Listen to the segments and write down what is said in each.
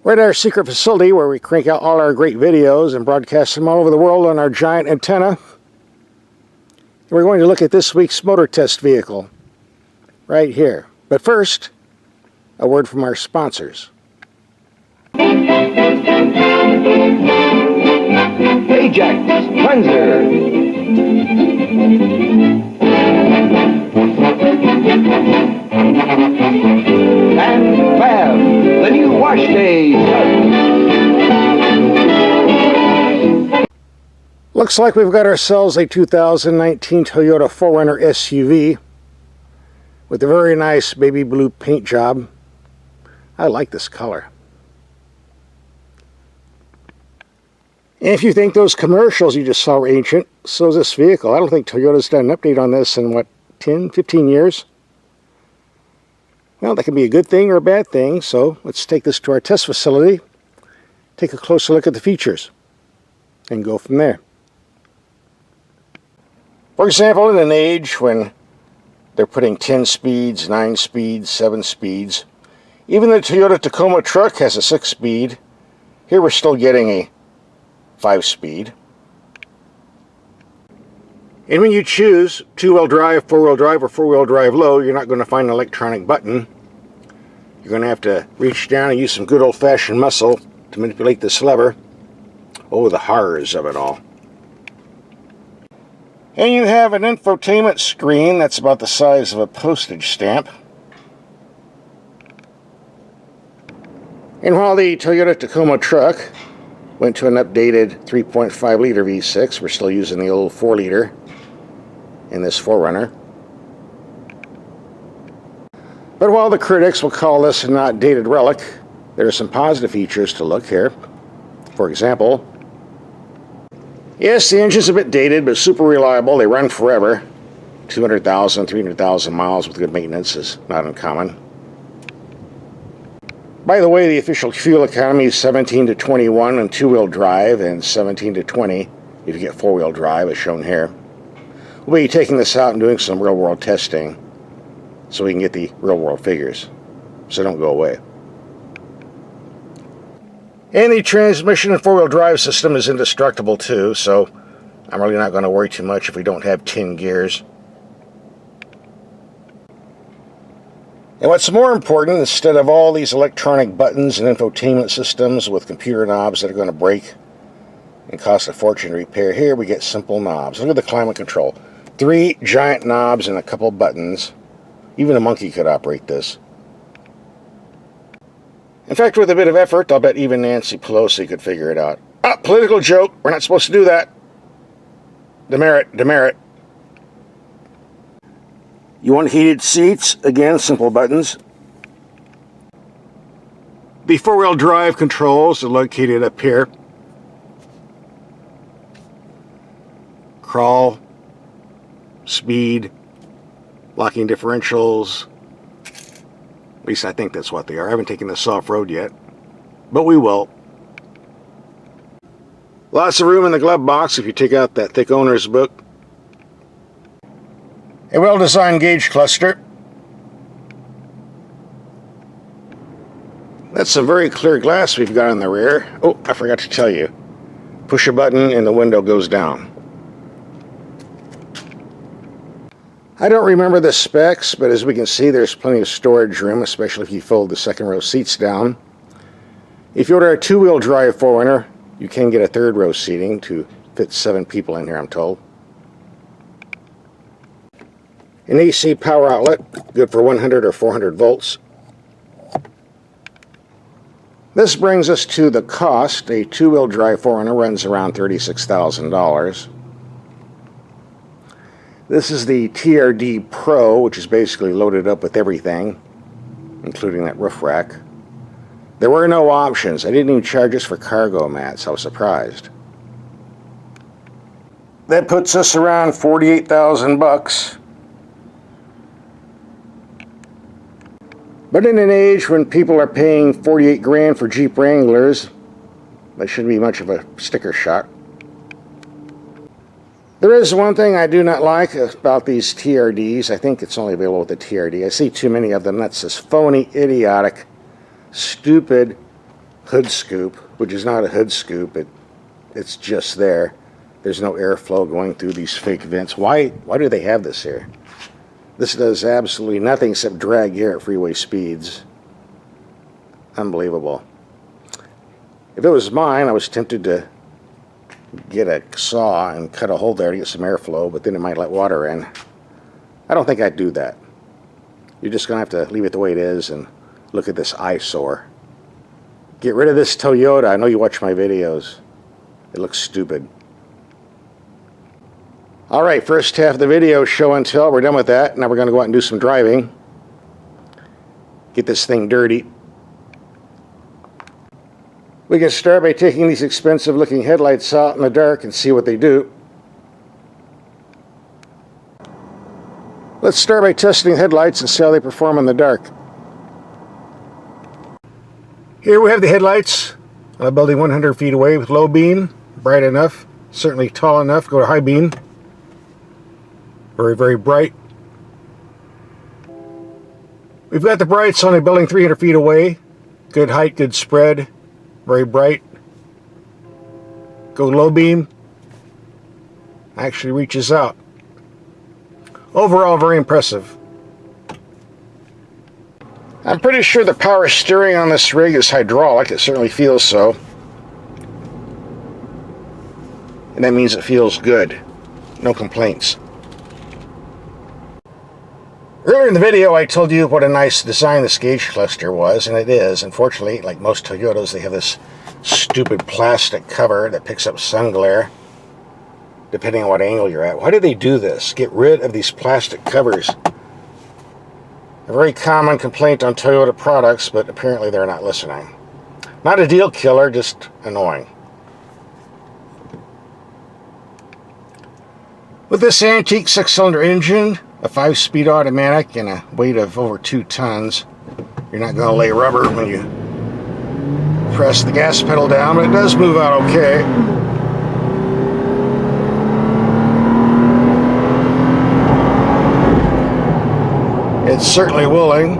We're at our secret facility where we crank out all our great videos and broadcast them all over the world on our giant antenna. We're going to look at this week's motor test vehicle right here. But first, a word from our sponsors. Ajax Cleanser. And Fab, the new wash day soap. Looks like we've got ourselves a 2019 Toyota 4Runner SUV with a very nice baby blue paint job. I like this color. And if you think those commercials you just saw were ancient, so is this vehicle. I don't think Toyota's done an update on this in, what, 10, 15 years? Well, that can be a good thing or a bad thing, so let's take this to our test facility, take a closer look at the features, and go from there. For example, in an age when they're putting 10 speeds, 9 speeds, 7 speeds, even the Toyota Tacoma truck has a 6-speed. Here we're still getting a 5-speed. And when you choose 2-wheel drive, 4-wheel drive, or 4-wheel drive low, you're not going to find an electronic button. You're going to have to reach down and use some good old-fashioned muscle to manipulate this lever. Oh, the horrors of it all. And you have an infotainment screen that's about the size of a postage stamp. And while the Toyota Tacoma truck went to an updated 3.5-liter V6, we're still using the old 4-liter in this 4Runner. But while the critics will call this an outdated relic, there are some positive features to look here. For example, yes, the engine's a bit dated, but super reliable. They run forever. 200,000, 300,000 miles with good maintenance is not uncommon. By the way, the official fuel economy is 17 to 21 on 2-wheel drive and 17 to 20 if you get 4-wheel drive, as shown here. We'll be taking this out and doing some real-world testing so we can get the real-world figures. So don't go away. And the transmission and 4-wheel drive system is indestructible too, so I'm really not going to worry too much if we don't have 10 gears. And what's more important, instead of all these electronic buttons and infotainment systems with computer knobs that are going to break and cost a fortune to repair, here we get simple knobs. Look at the climate control. 3 giant knobs and a couple buttons. Even a monkey could operate this. In fact, with a bit of effort, I'll bet even Nancy Pelosi could figure it out. Ah, political joke. We're not supposed to do that. Demerit, demerit. You want heated seats? Again, simple buttons. The 4-wheel drive controls are located up here. Crawl, speed, locking differentials. At least I think that's what they are. I haven't taken this off-road yet, but we will. Lots of room in the glove box if you take out that thick owner's book. A well-designed gauge cluster. That's some very clear glass we've got in the rear. Oh, I forgot to tell you. Push a button and the window goes down. I don't remember the specs, but as we can see, there's plenty of storage room, especially if you fold the second row seats down. If you order a 2-wheel drive 4Runner, you can get a 3rd row seating to fit 7 people in here, I'm told. An AC power outlet, good for 100 or 400 volts. This brings us to the cost. A 2-wheel drive 4Runner runs around $36,000. This is the TRD PRO, which is basically loaded up with everything, including that roof rack. There were no options. They didn't even charge us for cargo mats. I was surprised. That puts us around 48,000 bucks. But in an age when people are paying 48 grand for Jeep Wranglers, that shouldn't be much of a sticker shock. There is one thing I do not like about these TRDs. I think it's only available with the TRD. I see too many of them. That's this phony, idiotic, stupid hood scoop, which is not a hood scoop. It's just there. There's no airflow going through these fake vents. Why do they have this here? This does absolutely nothing except drag air at freeway speeds. Unbelievable. If it was mine, I was tempted to get a saw and cut a hole there to get some airflow, but then it might let water in. I don't think I'd do that. You're just going to have to leave it the way it is and look at this eyesore. Get rid of this Toyota. I know you watch my videos. It looks stupid. Alright, first half of the video, show and tell. We're done with that. Now we're going to go out and do some driving. Get this thing dirty. We can start by taking these expensive looking headlights out in the dark and see what they do. Let's start by testing headlights and see how they perform in the dark. Here we have the headlights on a building 100 feet away with low beam, bright enough, certainly tall enough, go to high beam. Very, very bright. We've got the brights on a building 300 feet away. Good height, good spread, very bright. Go low beam. Actually reaches out. Overall, very impressive. I'm pretty sure the power steering on this rig is hydraulic. It certainly feels so. And that means it feels good. No complaints. Earlier in the video, I told you what a nice design this gauge cluster was, and it is. Unfortunately, like most Toyotas, they have this stupid plastic cover that picks up sun glare, depending on what angle you're at. Why do they do this? Get rid of these plastic covers. A very common complaint on Toyota products, but apparently they're not listening. Not a deal killer, just annoying. With this antique 6-cylinder engine, a 5-speed automatic, and a weight of over 2 tons, you're not going to lay rubber when you press the gas pedal down, but it does move out okay. It's certainly willing.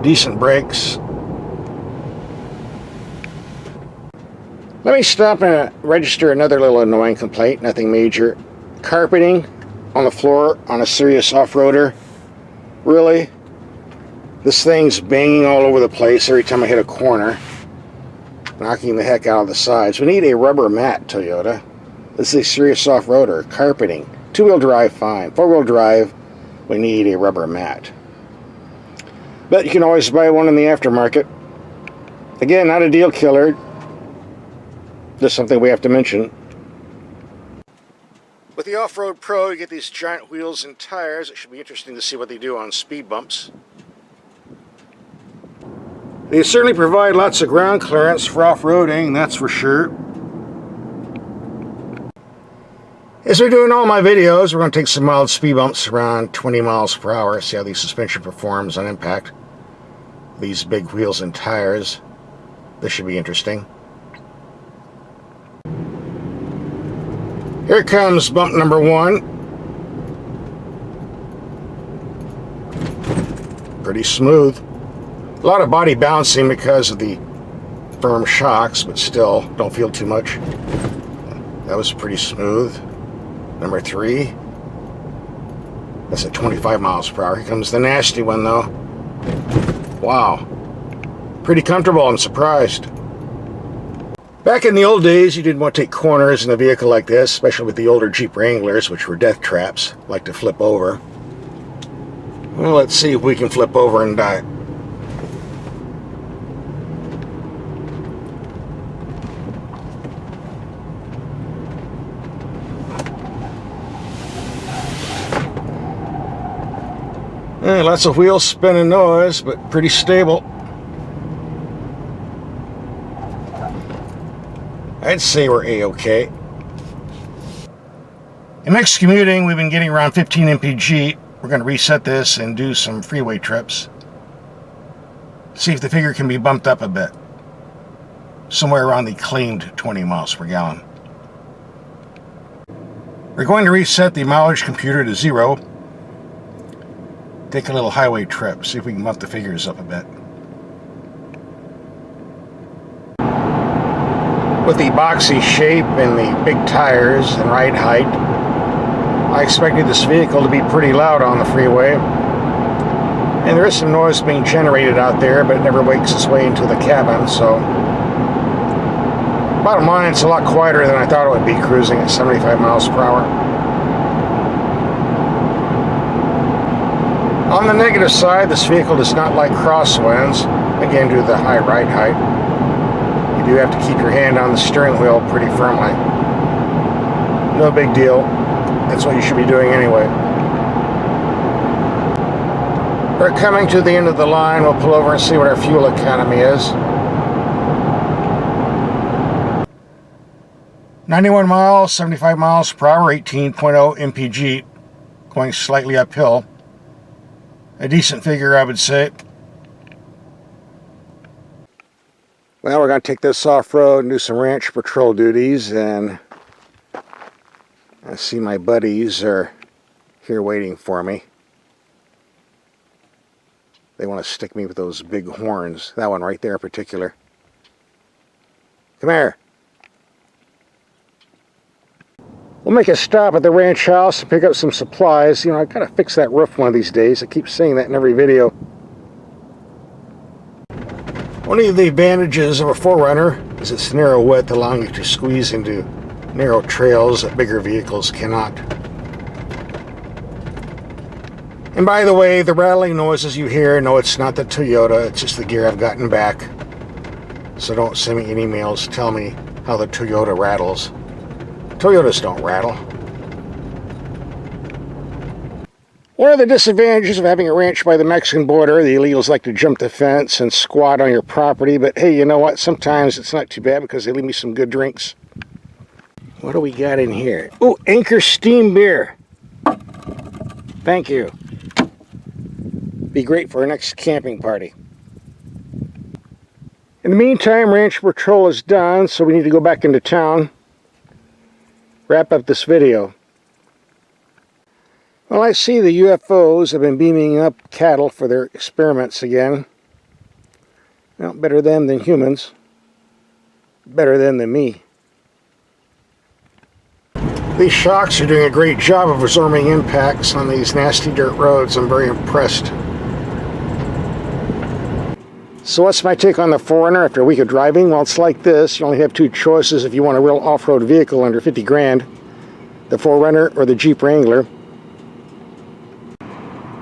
Decent brakes. Let me stop and register another little annoying complaint, nothing major. Carpeting on the floor on a serious off-roader. Really? This thing's banging all over the place every time I hit a corner, knocking the heck out of the sides. We need a rubber mat, Toyota. This is a serious off-roader. Carpeting. 2-wheel drive, fine. 4-wheel drive, we need a rubber mat. But you can always buy one in the aftermarket. Again, not a deal killer. Just something we have to mention. With the Off-Road Pro, you get these giant wheels and tires. It should be interesting to see what they do on speed bumps. They certainly provide lots of ground clearance for off-roading, that's for sure. As we do in all my videos, we're going to take some mild speed bumps around 20 miles per hour, see how the suspension performs on impact. These big wheels and tires. This should be interesting. Here comes bump number 1. Pretty smooth. A lot of body bouncing because of the firm shocks, but still, don't feel too much. That was pretty smooth. Number 3. That's at 25 miles per hour. Here comes the nasty one, though. Wow. Pretty comfortable, I'm surprised. Back in the old days, you didn't want to take corners in a vehicle like this, especially with the older Jeep Wranglers, which were death traps, like to flip over. Well, let's see if we can flip over and die. Lots of wheel spinning noise, but pretty stable. I'd say we're A-OK. In next commuting, we've been getting around 15 mpg. We're going to reset this and do some freeway trips. See if the figure can be bumped up a bit. Somewhere around the claimed 20 miles per gallon. We're going to reset the mileage computer to 0. take a little highway trip, see if we can bump the figures up a bit. With the boxy shape and the big tires and ride height, I expected this vehicle to be pretty loud on the freeway. And there is some noise being generated out there, but it never wakes its way into the cabin, so bottom line, it's a lot quieter than I thought it would be cruising at 75 miles per hour. On the negative side, this vehicle does not like crosswinds, again due to the high ride height. You do have to keep your hand on the steering wheel pretty firmly. No big deal. That's what you should be doing anyway. We're coming to the end of the line. We'll pull over and see what our fuel economy is. 91 miles, 75 miles per hour, 18.0 mpg, going slightly uphill. A decent figure, I would say. Well, we're going to take this off-road and do some ranch patrol duties, and I see my buddies are here waiting for me. They want to stick me with those big horns. That one right there in particular. Come here. We'll make a stop at the ranch house and pick up some supplies. You know, I've got to fix that roof one of these days. I keep saying that in every video. One of the advantages of a 4Runner is its narrow width, allowing you to squeeze into narrow trails that bigger vehicles cannot. And by the way, the rattling noises you hear, no, it's not the Toyota, it's just the gear I've gotten back. So don't send me any emails to tell me how the Toyota rattles. Toyotas don't rattle. One of the disadvantages of having a ranch by the Mexican border, the illegals like to jump the fence and squat on your property, but hey, you know what? Sometimes it's not too bad because they leave me some good drinks. What do we got in here? Oh, Anchor Steam Beer. Thank you. Be great for our next camping party. In the meantime, ranch patrol is done, so we need to go back into town. Wrap up this video. Well, I see the UFOs have been beaming up cattle for their experiments again. Well, better them than humans. Better them than me. These shocks are doing a great job of absorbing impacts on these nasty dirt roads. I'm very impressed. So what's my take on the 4Runner after a week of driving? Well, it's like this. You only have two choices if you want a real off-road vehicle under 50 grand. The 4Runner or the Jeep Wrangler.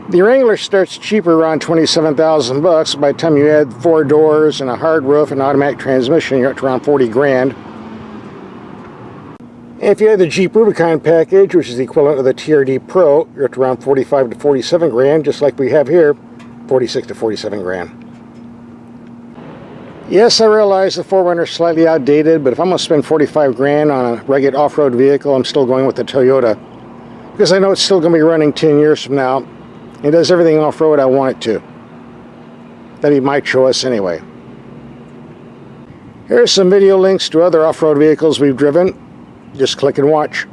The Wrangler starts cheaper around 27,000 bucks. By the time you add 4 doors and a hard roof and automatic transmission, you're up to around 40 grand. And if you have the Jeep Rubicon package, which is the equivalent of the TRD PRO, you're up to around 45 to 47 grand, just like we have here, 46 to 47 grand. Yes, I realize the 4Runner is slightly outdated, but if I'm going to spend 45 grand on a rugged off-road vehicle, I'm still going with the Toyota. Because I know it's still going to be running 10 years from now. It does everything off-road I want it to. That'd be my choice anyway. Here's some video links to other off-road vehicles we've driven. Just click and watch.